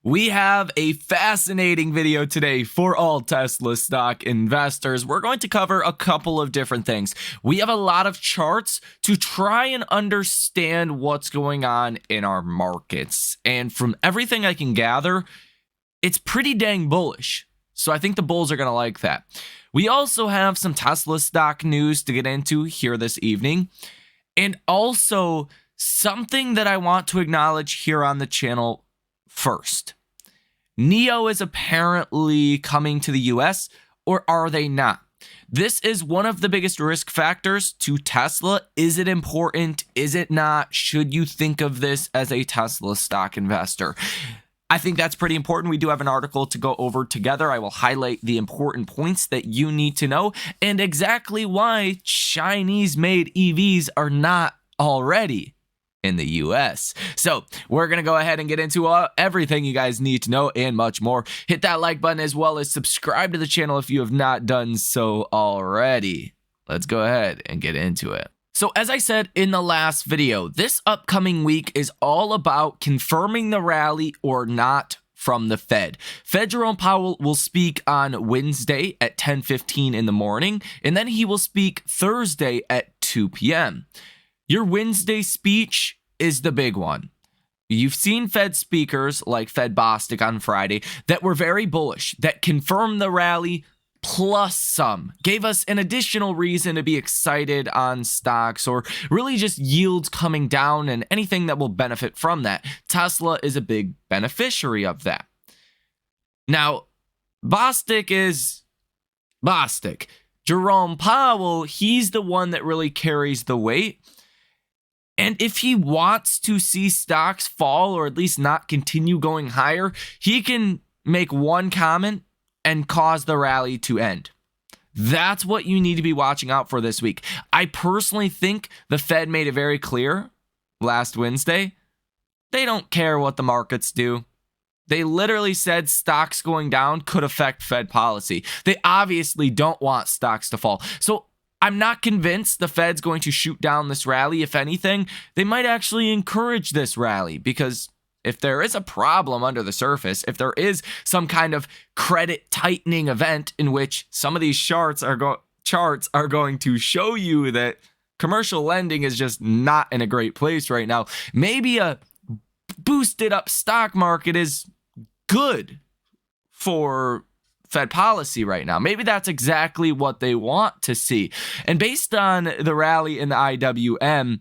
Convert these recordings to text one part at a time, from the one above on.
We have a fascinating video today for all Tesla stock investors. We're going to cover a couple of different things. We have a lot of charts to try and understand what's going on in our markets. And from everything I can gather, it's pretty dang bullish. So I think the bulls are going to like that. We also have some Tesla stock news to get into here this evening. And also something that I want to acknowledge here on the channel first. NIO is apparently coming to the US, or are they not? This is one of the biggest risk factors to Tesla. Is it important? Is it not? Should you think of this as a Tesla stock investor? I think that's pretty important. We do have an article to go over together. I will highlight the important points that you need to know and exactly why Chinese-made EVs are not already in the US. So we're going to go ahead and get into everything you guys need to know and much more. Hit that like button as well as subscribe to the channel if you have not done so already. Let's go ahead and get into it. So as I said in the last video, this upcoming week is all about confirming the rally or not from the Fed. Fed Jerome Powell will speak on Wednesday at 10:15 in the morning, and then he will speak Thursday at 2 p.m. Your Wednesday speech is the big one. You've seen Fed speakers like Fed Bostic on Friday that were very bullish, that confirmed the rally plus some, gave us an additional reason to be excited on stocks or really just yields coming down and anything that will benefit from that. Tesla is a big beneficiary of that. Now, Bostic is Bostic. Jerome Powell, he's the one that really carries the weight. And if he wants to see stocks fall or at least not continue going higher, he can make one comment and cause the rally to end. That's what you need to be watching out for this week. I personally think the Fed made it very clear last Wednesday. They don't care what the markets do. They literally said stocks going down could affect Fed policy. They obviously don't want stocks to fall. So I'm not convinced the Fed's going to shoot down this rally. If anything, they might actually encourage this rally because if there is a problem under the surface, if there is some kind of credit tightening event in which some of these charts are going to show you that commercial lending is just not in a great place right now, maybe a boosted up stock market is good for Fed policy right now. Maybe that's exactly what they want to see. And based on the rally in the IWM,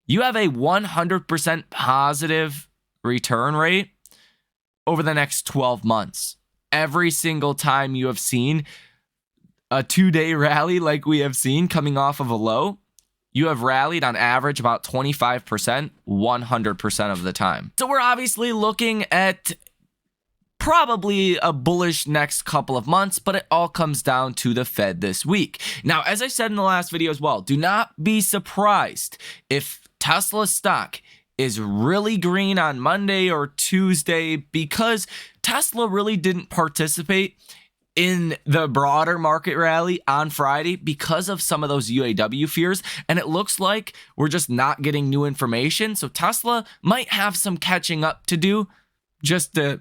you have a 100% positive return rate over the next 12 months. Every single time you have seen a 2-day rally like we have seen coming off of a low, you have rallied on average about 25%, 100% of the time. So we're obviously looking at probably a bullish next couple of months, but it all comes down to the Fed this week. Now, as I said in the last video as well, do not be surprised if Tesla stock is really green on Monday or Tuesday because Tesla really didn't participate in the broader market rally on Friday because of some of those UAW fears. And it looks like we're just not getting new information. So Tesla might have some catching up to do just to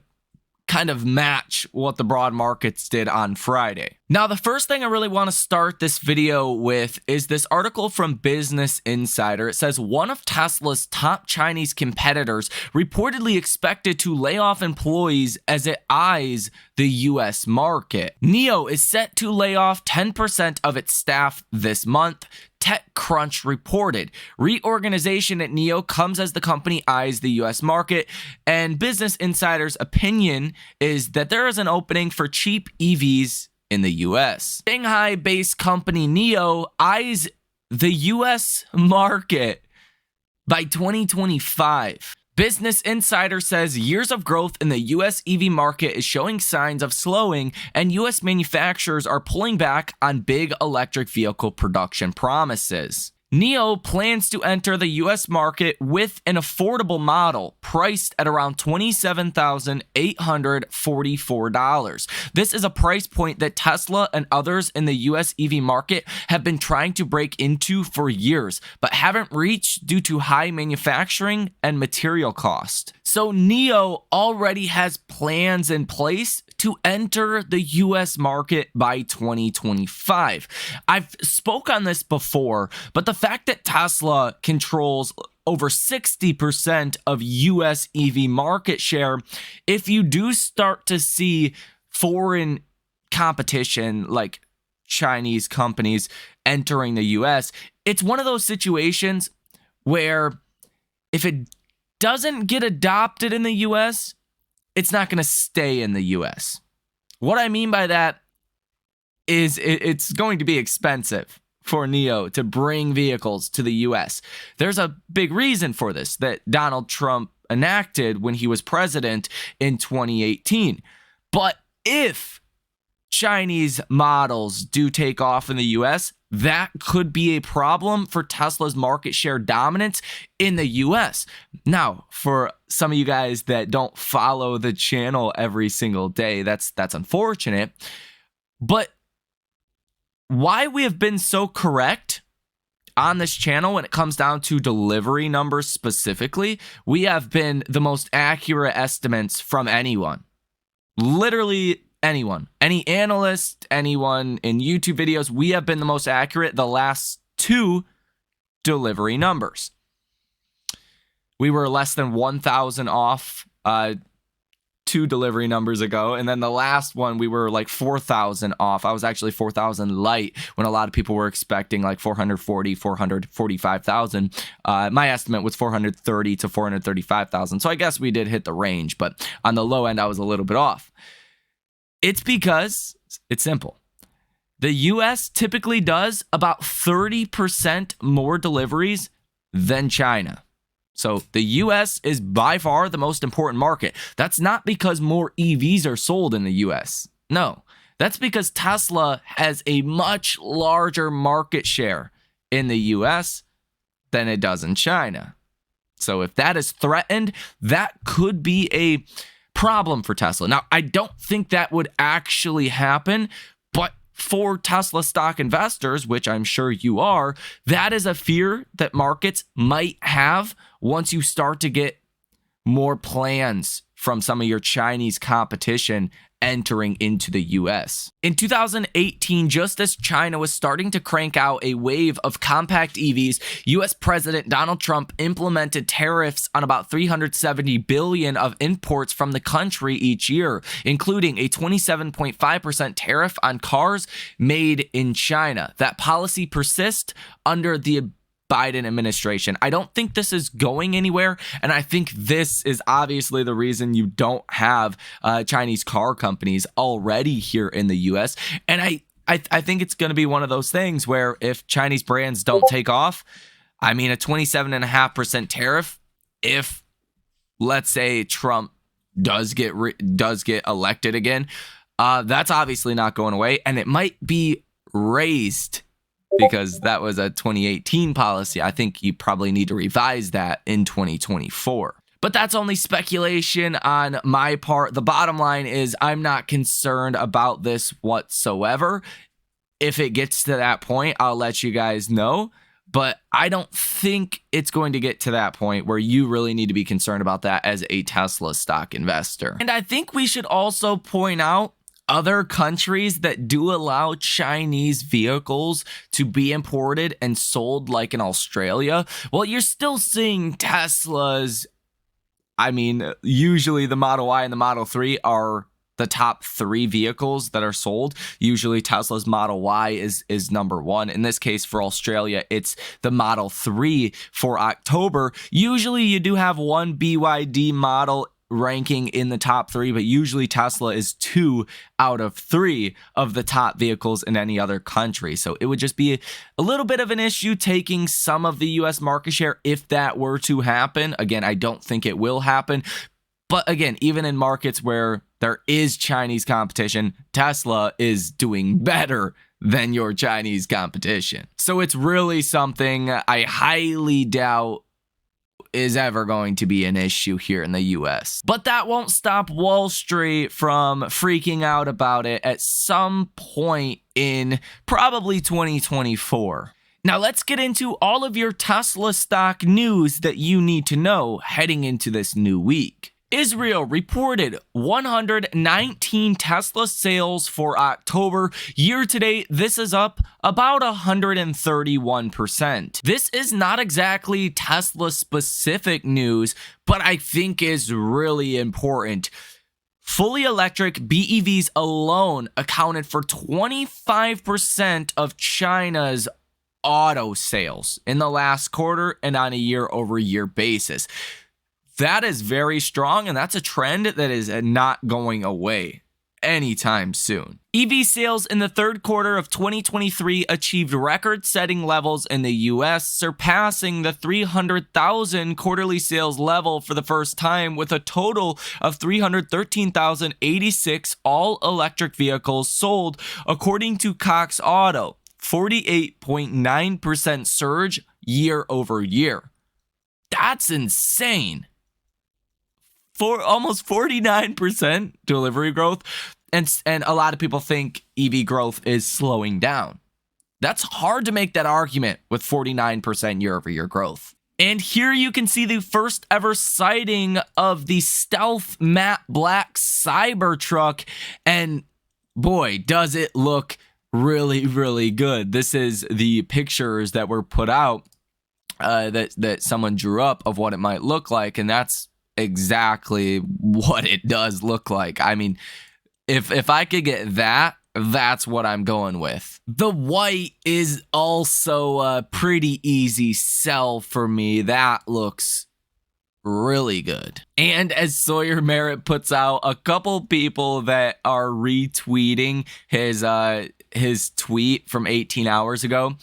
kind of match what the broad markets did on Friday. Now, the first thing I really want to start this video with is this article from Business Insider. It says one of Tesla's top Chinese competitors reportedly expected to lay off employees as it eyes the US market. NIO is set to lay off 10% of its staff this month, TechCrunch reported. Reorganization at NIO comes as the company eyes the US market, and Business Insider's opinion is that there is an opening for cheap EVs in the US. Shanghai-based company NIO eyes the US market by 2025. Business Insider says years of growth in the US EV market is showing signs of slowing, and US manufacturers are pulling back on big electric vehicle production promises. NIO plans to enter the US market with an affordable model priced at around $27,844. This is a price point that Tesla and others in the US EV market have been trying to break into for years, but haven't reached due to high manufacturing and material cost. So NIO already has plans in place to enter the US market by 2025. I've spoke on this before, but the fact that Tesla controls over 60% of US EV market share, if you do start to see foreign competition like Chinese companies entering the US, it's one of those situations where if it doesn't get adopted in the US, it's not going to stay in the US. What I mean by that is it's going to be expensive for NIO to bring vehicles to the US. There's a big reason for this that Donald Trump enacted when he was president in 2018. But if Chinese models do take off in the US, that could be a problem for Tesla's market share dominance in the US. Now, for some of you guys that don't follow the channel every single day, that's unfortunate. But why we have been so correct on this channel when it comes down to delivery numbers specifically, we have been the most accurate estimates from anyone. Literally anyone, any analyst, anyone in YouTube videos, we have been the most accurate the last two delivery numbers. We were less than 1,000 off 2 delivery numbers ago, and then the last one we were like 4,000 off. I was actually 4,000 light when a lot of people were expecting like 440, 445,000. My estimate was 430 to 435,000. So I guess we did hit the range, but on the low end I was a little bit off. It's because it's simple. The US typically does about 30% more deliveries than China. So the US is by far the most important market. That's not because more EVs are sold in the US. No, that's because Tesla has a much larger market share in the US than it does in China. So if that is threatened, that could be a problem for Tesla. Now, I don't think that would actually happen, but for Tesla stock investors, which I'm sure you are, that is a fear that markets might have once you start to get more plans from some of your Chinese competition entering into the US. In 2018, just as China was starting to crank out a wave of compact EVs, US President Donald Trump implemented tariffs on about 370 billion of imports from the country each year, including a 27.5% tariff on cars made in China. That policy persists under the Biden administration. I don't think this is going anywhere, and I think this is obviously the reason you don't have Chinese car companies already here in the US. And I think it's going to be one of those things where if Chinese brands don't take off, I mean, a 27.5% tariff, if let's say Trump does get elected again, that's obviously not going away, and it might be raised because that was a 2018 policy. I think you probably need to revise that in 2024. But that's only speculation on my part. The bottom line is I'm not concerned about this whatsoever. If it gets to that point, I'll let you guys know. But I don't think it's going to get to that point where you really need to be concerned about that as a Tesla stock investor. And I think we should also point out other countries that do allow Chinese vehicles to be imported and sold, like in Australia. Well, you're still seeing Teslas. I mean, usually the Model Y and the Model 3 are the top 3 vehicles that are sold. Usually Tesla's Model Y is number 1. In this case, for Australia, it's the Model 3 for October. Usually you do have one BYD model ranking in the top 3, but usually Tesla is 2 out of 3 of the top vehicles in any other country. So it would just be a little bit of an issue taking some of the US market share if that were to happen. Again, I don't think it will happen. But again, even in markets where there is Chinese competition, Tesla is doing better than your Chinese competition. So it's really something I highly doubt is ever going to be an issue here in the US. But that won't stop Wall Street from freaking out about it at some point in probably 2024. Now let's get into all of your Tesla stock news that you need to know heading into this new week. Israel reported 119 Tesla sales for October. Year to date, this is up about 131%. This is not exactly Tesla specific news, but I think is really important. Fully electric BEVs alone accounted for 25% of China's auto sales in the last quarter and on a year-over-year basis. That is very strong, and that's a trend that is not going away anytime soon. EV sales in the third quarter of 2023 achieved record-setting levels in the US, surpassing the 300,000 quarterly sales level for the first time, with a total of 313,086 all-electric vehicles sold, according to Cox Auto, 48.9% surge year over year. That's insane. For almost 49% delivery growth, and a lot of people think EV growth is slowing down. That's hard to make that argument with 49% year-over-year growth. And here you can see the first ever sighting of the stealth matte black Cybertruck, and boy, does it look really, really good. This is the pictures that were put out that someone drew up of what it might look like, and that's exactly what it does look like. I mean, if I could get that, that's what I'm going with. The white is also a pretty easy sell for me. That looks really good. And as Sawyer Merritt puts out, a couple people that are retweeting his tweet from 18 hours ago,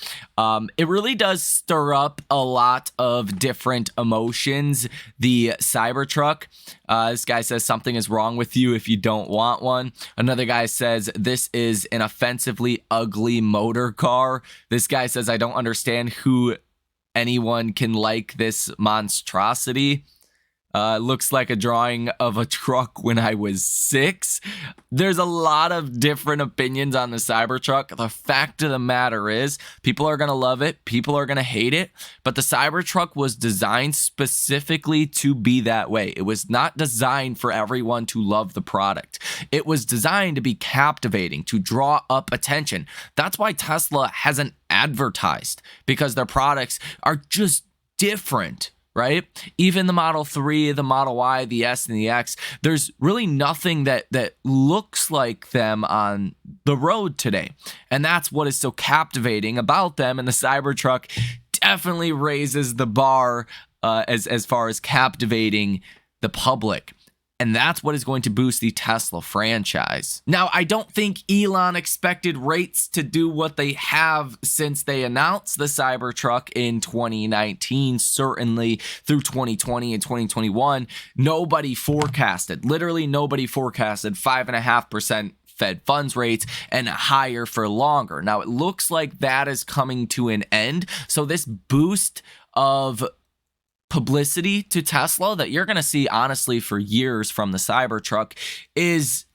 it really does stir up a lot of different emotions. The Cybertruck, this guy says something is wrong with you if you don't want one. Another guy says this is an offensively ugly motor car. This guy says I don't understand who anyone can like this monstrosity. Looks like a drawing of a truck when I was 6. There's a lot of different opinions on the Cybertruck. The fact of the matter is, people are going to love it, people are going to hate it, but the Cybertruck was designed specifically to be that way. It was not designed for everyone to love the product. It was designed to be captivating, to draw up attention. That's why Tesla hasn't advertised, because their products are just different. Right? Even the Model 3, the Model Y, the S, and the X, there's really nothing that looks like them on the road today. And that's what is so captivating about them. And the Cybertruck definitely raises the bar as far as captivating the public. And that's what is going to boost the Tesla franchise. Now, I don't think Elon expected rates to do what they have since they announced the Cybertruck in 2019, certainly through 2020 and 2021. Nobody forecasted, literally nobody forecasted 5.5% Fed funds rates and higher for longer. Now, it looks like that is coming to an end. So this boost of publicity to Tesla that you're going to see honestly for years from the Cybertruck is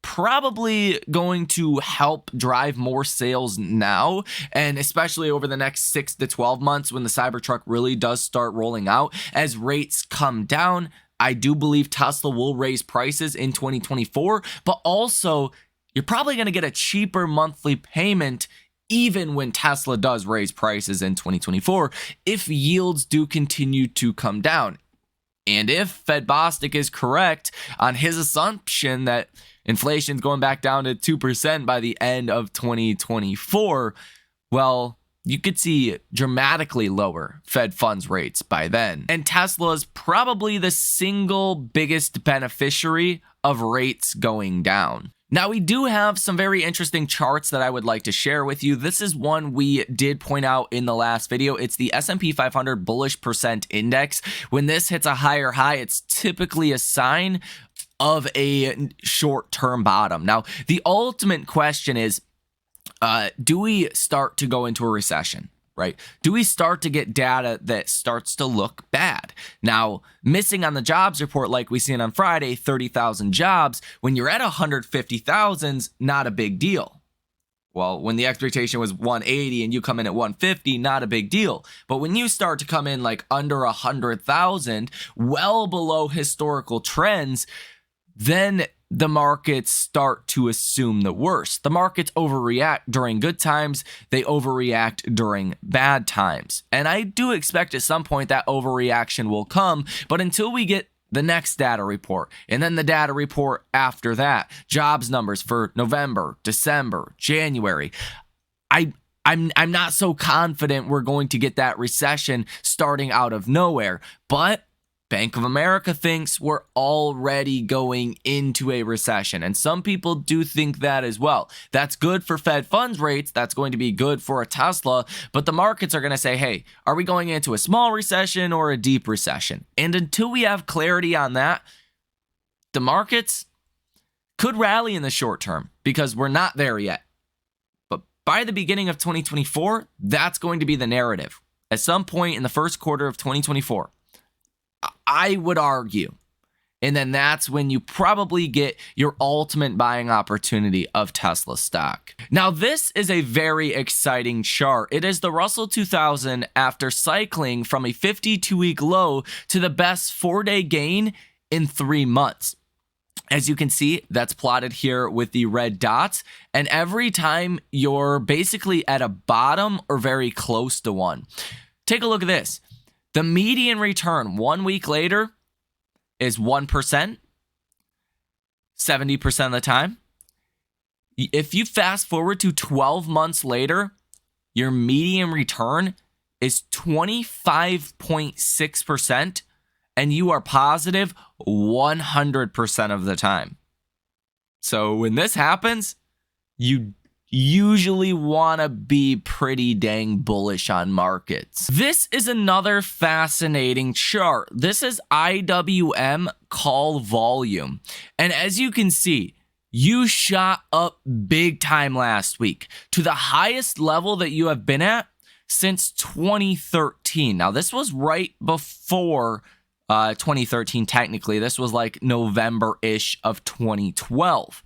probably going to help drive more sales now, and especially over the next 6 to 12 months when the Cybertruck really does start rolling out. As rates come down, I do believe Tesla will raise prices in 2024, but also you're probably going to get a cheaper monthly payment even when Tesla does raise prices in 2024, if yields do continue to come down. And if Fed Bostic is correct on his assumption that inflation's going back down to 2% by the end of 2024, well, you could see dramatically lower Fed funds rates by then. And Tesla is probably the single biggest beneficiary of rates going down. Now, we do have some very interesting charts that I would like to share with you. This is one we did point out in the last video. It's the S&P 500 bullish percent index. When this hits a higher high, it's typically a sign of a short-term bottom. Now, the ultimate question is, do we start to go into a recession? Right? Do we start to get data that starts to look bad? Now, missing on the jobs report like we seen on Friday, 30,000 jobs, when you're at 150,000's not a big deal. Well, when the expectation was 180 and you come in at 150, not a big deal. But when you start to come in like under 100,000, well below historical trends, then the markets start to assume the worst. The markets overreact during good times. They overreact during bad times. And I do expect at some point that overreaction will come. But until we get the next data report and then the data report after that, jobs numbers for November, December, January, I'm not so confident we're going to get that recession starting out of nowhere. But Bank of America thinks we're already going into a recession, and some people do think that as well. That's good for Fed funds rates. That's going to be good for a Tesla, but the markets are going to say, hey, are we going into a small recession or a deep recession? And until we have clarity on that, the markets could rally in the short term because we're not there yet. But by the beginning of 2024, that's going to be the narrative. At some point in the first quarter of 2024, I would argue. And then that's when you probably get your ultimate buying opportunity of Tesla stock. Now, this is a very exciting chart. It is the Russell 2000 after cycling from a 52-week low to the best 4-day gain in 3 months. As you can see, that's plotted here with the red dots. And every time you're basically at a bottom or very close to one. Take a look at this. The median return 1 week later is 1%, 70% of the time. If you fast forward to 12 months later, your median return is 25.6%, and you are positive 100% of the time. So when this happens, you usually want to be pretty dang bullish on markets. This is another fascinating chart. This is IWM call volume. And as you can see, you shot up big time last week to the highest level that you have been at since 2013. Now, this was right before 2013, technically. This was like November-ish of 2012.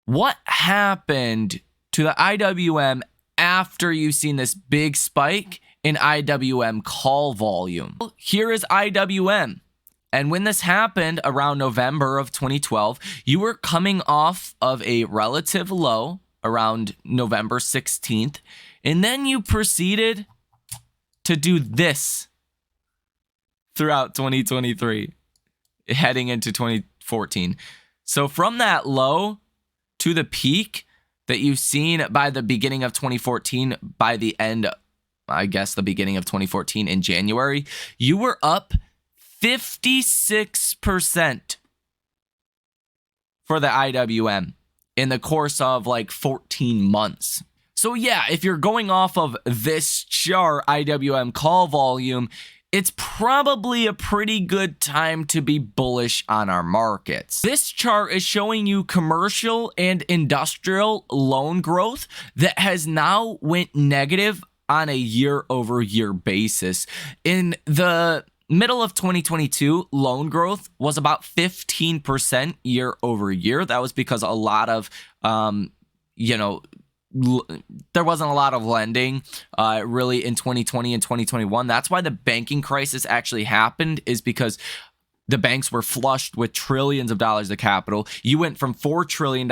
What happened to the IWM after you've seen this big spike in IWM call volume? Here is IWM. And when this happened around November of 2012, you were coming off of a relative low around November 16th. And then you proceeded to do this throughout 2023, heading into 2014. So from that low to the peak that you've seen by the beginning of 2014, by the end, I guess the beginning of 2014 in January, you were up 56% for the IWM in the course of like 14 months. So yeah, if you're going off of this chart, IWM call volume, it's probably a pretty good time to be bullish on our markets. This chart is showing you commercial and industrial loan growth that has now went negative on a year-over-year basis. In the middle of 2022, loan growth was about 15% year over year. That was because a lot of, there wasn't a lot of lending really in 2020 and 2021. That's why the banking crisis actually happened, is because the banks were flushed with trillions of dollars of capital. You went from $4 trillion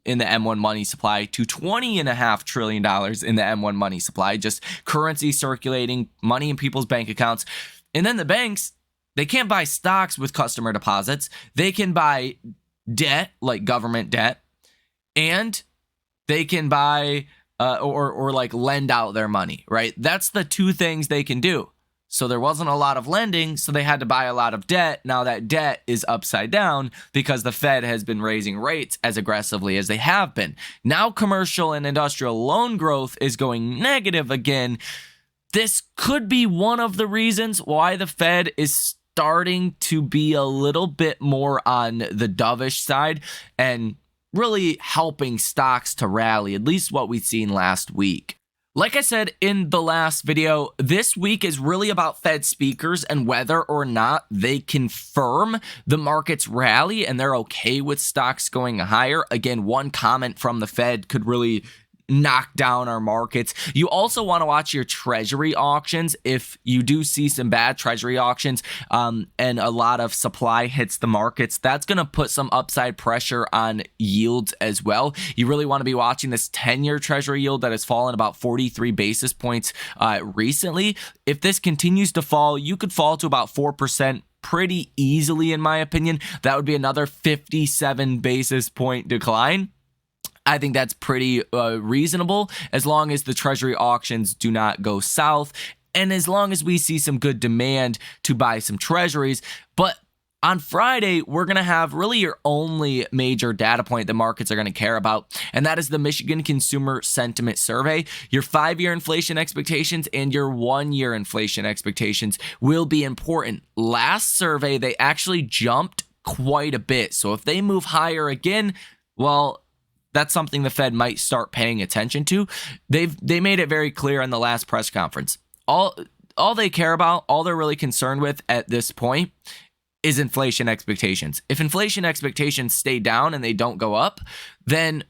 in the M1 money supply to $20.5 trillion in the M1 money supply, just currency circulating, money in people's bank accounts. And then the banks, they can't buy stocks with customer deposits. They can buy debt, like government debt, and they can buy or like lend out their money, right? That's the two things they can do. So there wasn't a lot of lending, so they had to buy a lot of debt. Now that debt is upside down because the Fed has been raising rates as aggressively as they have been. Now commercial and industrial loan growth is going negative again. This could be one of the reasons why the Fed is starting to be a little bit more on the dovish side and really helping stocks to rally, at least what we've seen last week. Like I said in the last video, this week is really about Fed speakers and whether or not they confirm the market's rally and they're okay with stocks going higher. Again, one comment from the Fed could really knock down our markets. You also want to watch your Treasury auctions. If you do see some bad Treasury auctions and a lot of supply hits the markets, that's going to put some upside pressure on yields as well. You really want to be watching this 10-year Treasury yield that has fallen about 43 basis points recently. If this continues to fall, you could fall to about 4% pretty easily, in my opinion. That would be another 57 basis point decline. I think that's pretty reasonable as long as the Treasury auctions do not go south and as long as we see some good demand to buy some treasuries. But on Friday, we're going to have really your only major data point the markets are going to care about, and that is the Michigan Consumer Sentiment Survey. Your 5-year inflation expectations and your 1-year inflation expectations will be important. Last survey, they actually jumped quite a bit. So if they move higher again, well, that's something the Fed might start paying attention to. They made it very clear in the last press conference. All they care about, all they're really concerned with at this point is inflation expectations. If inflation expectations stay down and they don't go up, then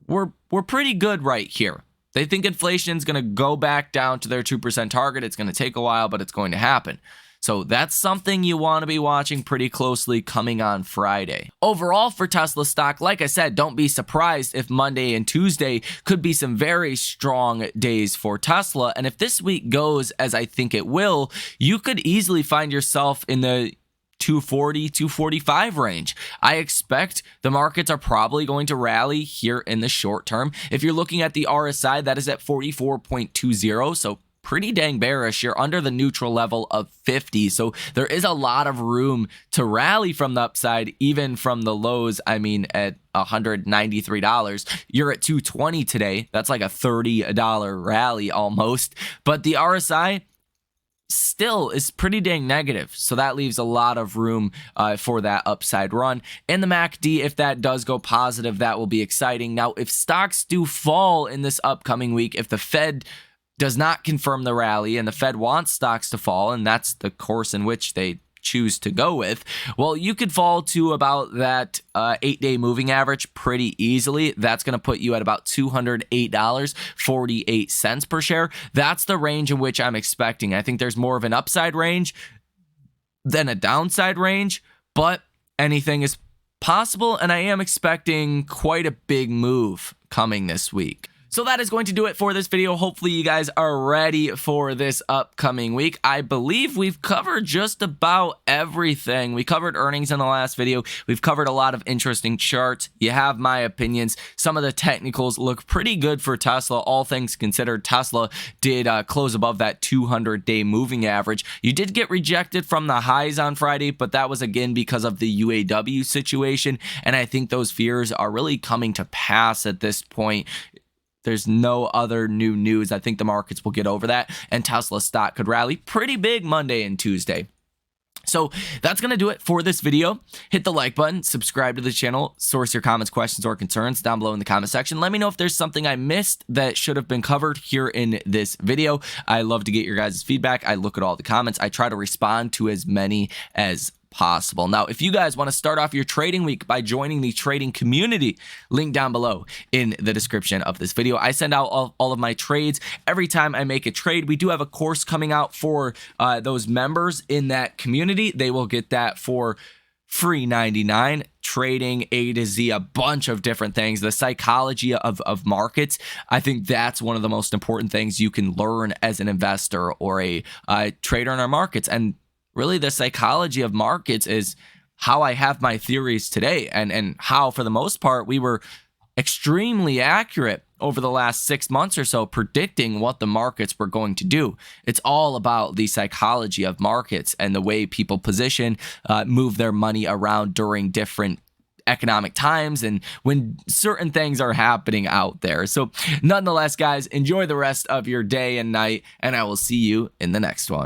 we're pretty good right here. They think inflation is going to go back down to their 2% target. It's going to take a while, but it's going to happen. So that's something you want to be watching pretty closely coming on Friday. Overall for Tesla stock, like I said, don't be surprised if Monday and Tuesday could be some very strong days for Tesla. And if this week goes as I think it will, you could easily find yourself in the 240, 245 range. I expect the markets are probably going to rally here in the short term. If you're looking at the RSI, that is at 44.20, so pretty dang bearish. You're under the neutral level of 50. So there is a lot of room to rally from the upside, even from the lows. I mean, at $193, you're at 220 today. That's like a $30 rally almost. But the RSI still is pretty dang negative. So that leaves a lot of room for that upside run. And the MACD, if that does go positive, that will be exciting. Now, if stocks do fall in this upcoming week, if the Fed does not confirm the rally and the Fed wants stocks to fall, and that's the course in which they choose to go with, well, you could fall to about that 8-day moving average pretty easily. That's going to put you at about $208.48 per share. That's the range in which I'm expecting. I think there's more of an upside range than a downside range, but anything is possible, and I am expecting quite a big move coming this week. So that is going to do it for this video. Hopefully you guys are ready for this upcoming week. I believe we've covered just about everything. We covered earnings in the last video. We've covered a lot of interesting charts. You have my opinions. Some of the technicals look pretty good for Tesla. All things considered, Tesla did close above that 200-day moving average. You did get rejected from the highs on Friday, but that was again because of the UAW situation. And I think those fears are really coming to pass at this point. There's no other new news. I think the markets will get over that, and Tesla stock could rally pretty big Monday and Tuesday. So that's going to do it for this video. Hit the like button, subscribe to the channel, source your comments, questions, or concerns down below in the comment section. Let me know if there's something I missed that should have been covered here in this video. I love to get your guys' feedback. I look at all the comments. I try to respond to as many as possible. Now, if you guys want to start off your trading week by joining the trading community, link down below in the description of this video. I send out all of my trades every time I make a trade. We do have a course coming out for those members in that community. They will get that for free 99, trading A to Z, a bunch of different things. The psychology of markets, I think that's one of the most important things you can learn as an investor or a trader in our markets. And really, the psychology of markets is how I have my theories today, and how, for the most part, we were extremely accurate over the last 6 months or so predicting what the markets were going to do. It's all about the psychology of markets and the way people position, move their money around during different economic times and when certain things are happening out there. So nonetheless, guys, enjoy the rest of your day and night, and I will see you in the next one.